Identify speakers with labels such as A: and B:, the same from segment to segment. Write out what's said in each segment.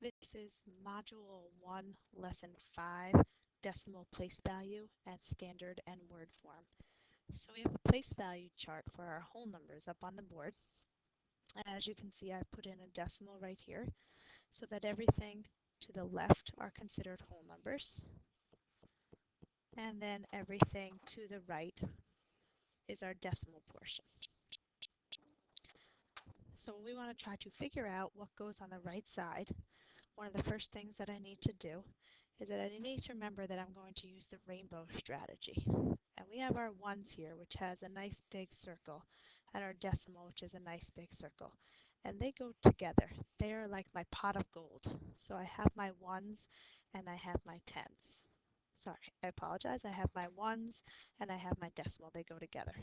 A: This is Module 1, Lesson 5, Decimal Place Value and Standard and Word Form. So we have a place value chart for our whole numbers up on the board. And as you can see, I've put in a decimal right here so that everything to the left are considered whole numbers. And then everything to the right is our decimal portion. So when we want to try to figure out what goes on the right side, one of the first things that I need to do is that I need to remember that I'm going to use the rainbow strategy. And we have our ones here, which has a nice big circle, and our decimal, which is a nice big circle. And they go together. They are like my pot of gold. So I have my ones and I have my tens. Sorry, I apologize. I have my ones and I have my decimal. They go together.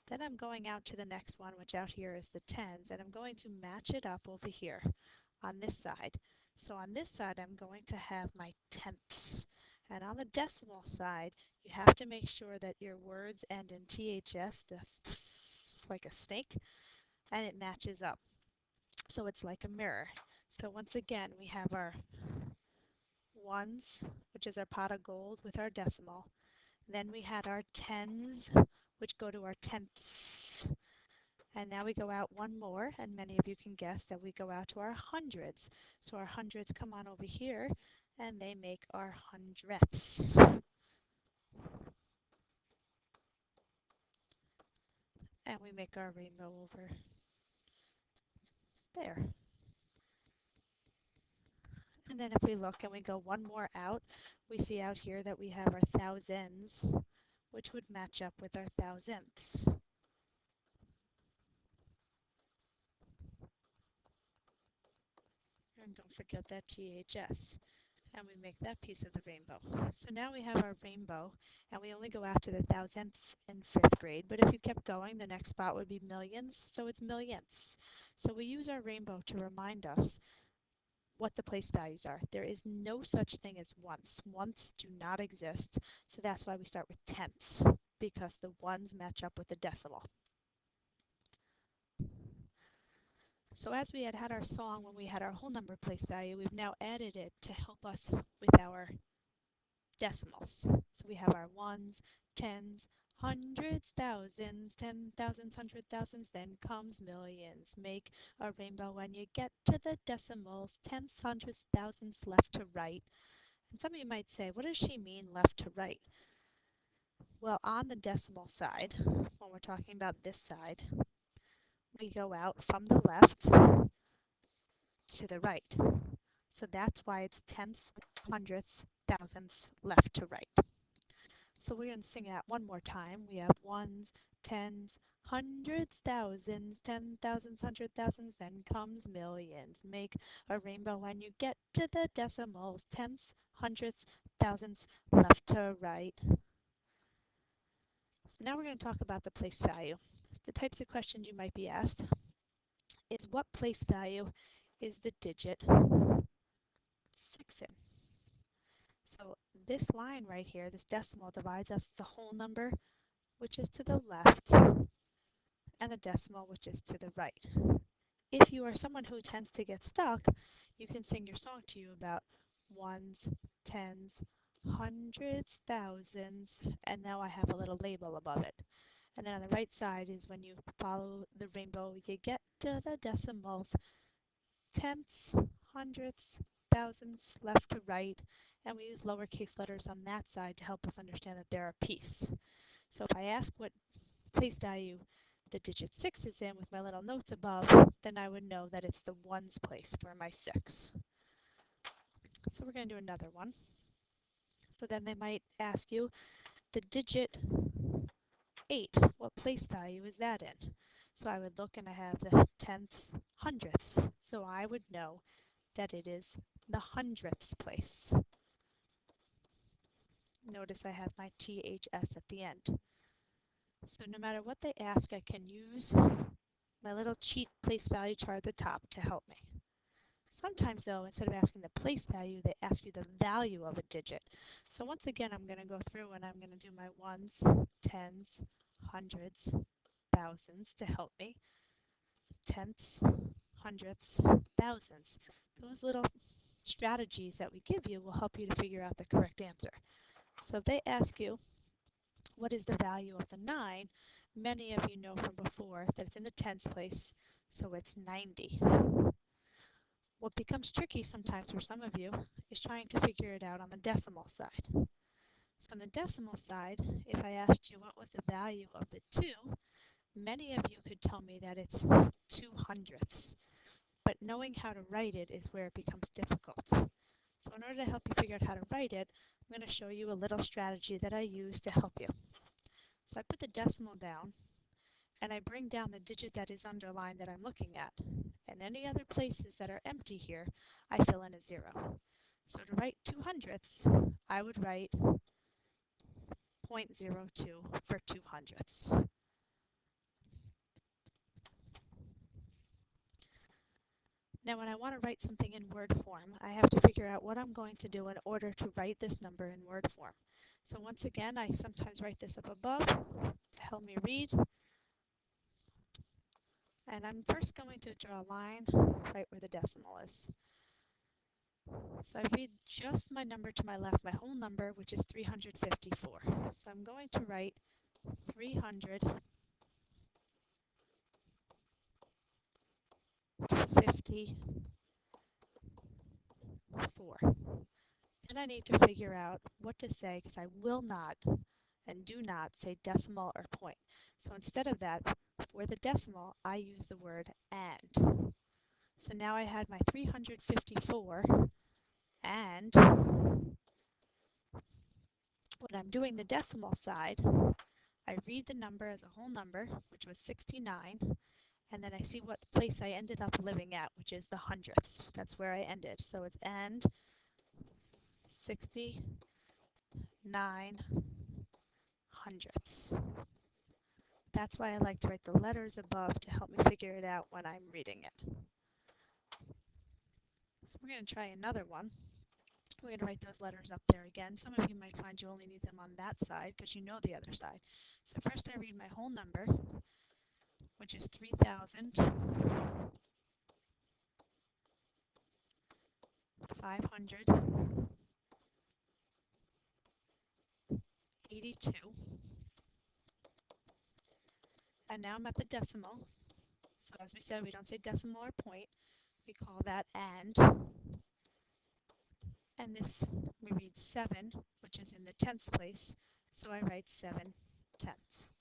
A: Then I'm going out to the next one, which out here is the tens, and I'm going to match it up over here on this side. So on this side, I'm going to have my tenths. And on the decimal side, you have to make sure that your words end in THS, the ths, like a snake, and it matches up. So it's like a mirror. So once again, we have our ones, which is our pot of gold with our decimal. Then we had our tens, which go to our tenths. And now we go out one more, and many of you can guess that we go out to our hundreds. So our hundreds come on over here, and they make our hundredths. And we make our rainbow over there. And then if we look and we go one more out, we see out here that we have our thousands, which would match up with our thousandths. And don't forget that THS. And we make that piece of the rainbow. So now we have our rainbow, and we only go after the thousandths in 5th grade, but if you kept going, the next spot would be millions, so it's millionths. So we use our rainbow to remind us what the place values are. There is no such thing as ones. Ones do not exist, so that's why we start with tenths, because the ones match up with the decimal. So as we had our song when we had our whole number place value, we've now added it to help us with our decimals. So we have our ones, tens, hundreds, thousands, 10,000s, 100,000s, then comes millions. Make a rainbow when you get to the decimals, tenths, hundreds, thousands, left to right. And some of you might say, what does she mean left to right? Well, on the decimal side, when we're talking about this side, we go out from the left to the right. So that's why it's tenths, hundredths, thousands, left to right. So we're going to sing that one more time. We have ones, tens, hundreds, thousands, 10,000s, 100,000s, then comes millions. Make a rainbow when you get to the decimals, tenths, hundreds, thousands, left to right. So now we're going to talk about the place value. So the types of questions you might be asked is what place value is the digit 6 in? So this line right here, this decimal, divides us the whole number, which is to the left, and the decimal, which is to the right. If you are someone who tends to get stuck, you can sing your song to you about ones, tens, hundreds, thousands, and now I have a little label above it. And then on the right side is when you follow the rainbow, you get to the decimals, tenths, hundredths, thousands, left to right, and we use lowercase letters on that side to help us understand that they're a piece. So if I ask what place value the digit 6 is in with my little notes above, then I would know that it's the ones place for my 6. So we're going to do another one. So then they might ask you the digit 8, what place value is that in? So I would look and I have the tenths, hundredths. So I would know that it is the hundredths place. Notice I have my THS at the end. So no matter what they ask, I can use my little cheat place value chart at the top to help me. Sometimes though, instead of asking the place value, they ask you the value of a digit. So once again, I'm going to go through and I'm going to do my ones, tens, hundreds, thousands to help me. Tenths, hundredths, thousands. Those little strategies that we give you will help you to figure out the correct answer. So if they ask you, what is the value of the 9? Many of you know from before that it's in the tens place, so it's 90. What becomes tricky sometimes for some of you is trying to figure it out on the decimal side. So on the decimal side, if I asked you what was the value of the 2, many of you could tell me that it's 200ths. But knowing how to write it is where it becomes difficult. So in order to help you figure out how to write it, I'm going to show you a little strategy that I use to help you. So I put the decimal down, and I bring down the digit that is underlined that I'm looking at. And any other places that are empty here, I fill in a 0. So to write 200ths, I would write 0.02 for 200ths. Now when I want to write something in word form, I have to figure out what I'm going to do in order to write this number in word form. So once again, I sometimes write this up above to help me read. And I'm first going to draw a line right where the decimal is. So I read just my number to my left, my whole number, which is 354. So I'm going to write 354. Then I need to figure out what to say because I will not and do not say decimal or point. So instead of that, for the decimal, I use the word and. So now I had my 354, and when I'm doing the decimal side, I read the number as a whole number, which was 69, and then I see what place I ended up living at, which is the hundredths. That's where I ended. So it's end 69 hundredths. That's why I like to write the letters above to help me figure it out when I'm reading it. So we're going to try another one. We're going to write those letters up there again. Some of you might find you only need them on that side because you know the other side. So first I read my whole number, which is 3,582. And now I'm at the decimal. So as we said, we don't say decimal or point. We call that and. And this, we read 7, which is in the tenths place. So I write 7 tenths.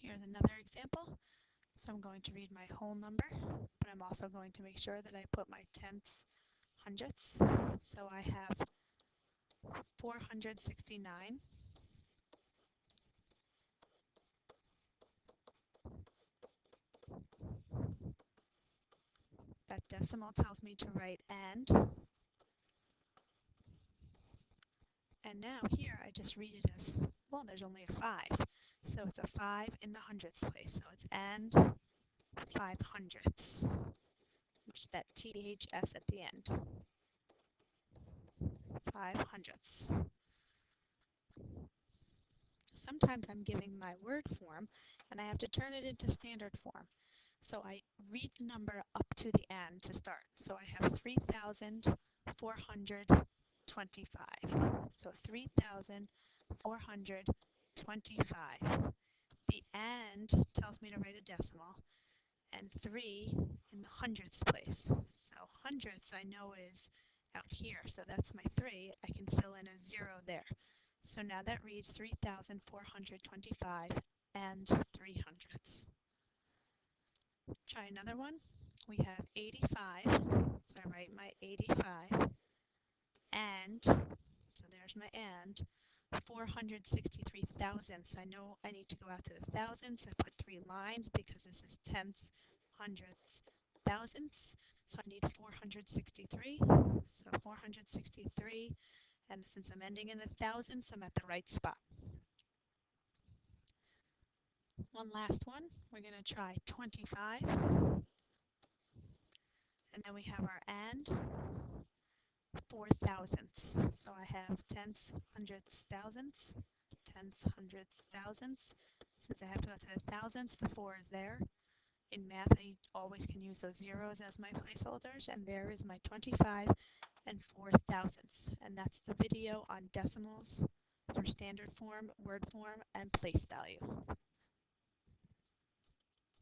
A: Here's another example. So I'm going to read my whole number, but I'm also going to make sure that I put my tenths, hundredths. So I have 469. That decimal tells me to write and. And now here I just read it as, well, there's only a 5. So it's a 5 in the hundredths place. So it's and 5 hundredths, which is that THS at the end. 5 hundredths. Sometimes I'm giving my word form and I have to turn it into standard form. So I read the number up to the end to start. So I have 3,425. So 3,425. The and tells me to write a decimal, and 3 in the hundredths place. So hundredths I know is out here, so that's my 3. I can fill in a 0 there. So now that reads 3,425 and 300ths. Try another one. We have 85, so I write my 85, and, so there's my and, 463 thousandths. I know I need to go out to the thousandths. I put 3 lines because this is tenths, hundredths, thousandths. So I need 463. So 463, and since I'm ending in the thousandths, I'm at the right spot. One last one. We're going to try 25. And then we have our and 4 thousandths. So I have tenths, hundredths, thousandths, tenths, hundredths, thousandths, Since I have to go to the thousandths, the 4 is there. In math, I always can use those zeros as my placeholders, and there is my 25 and 4 thousandths. And that's the video on decimals for standard form, word form, and place value.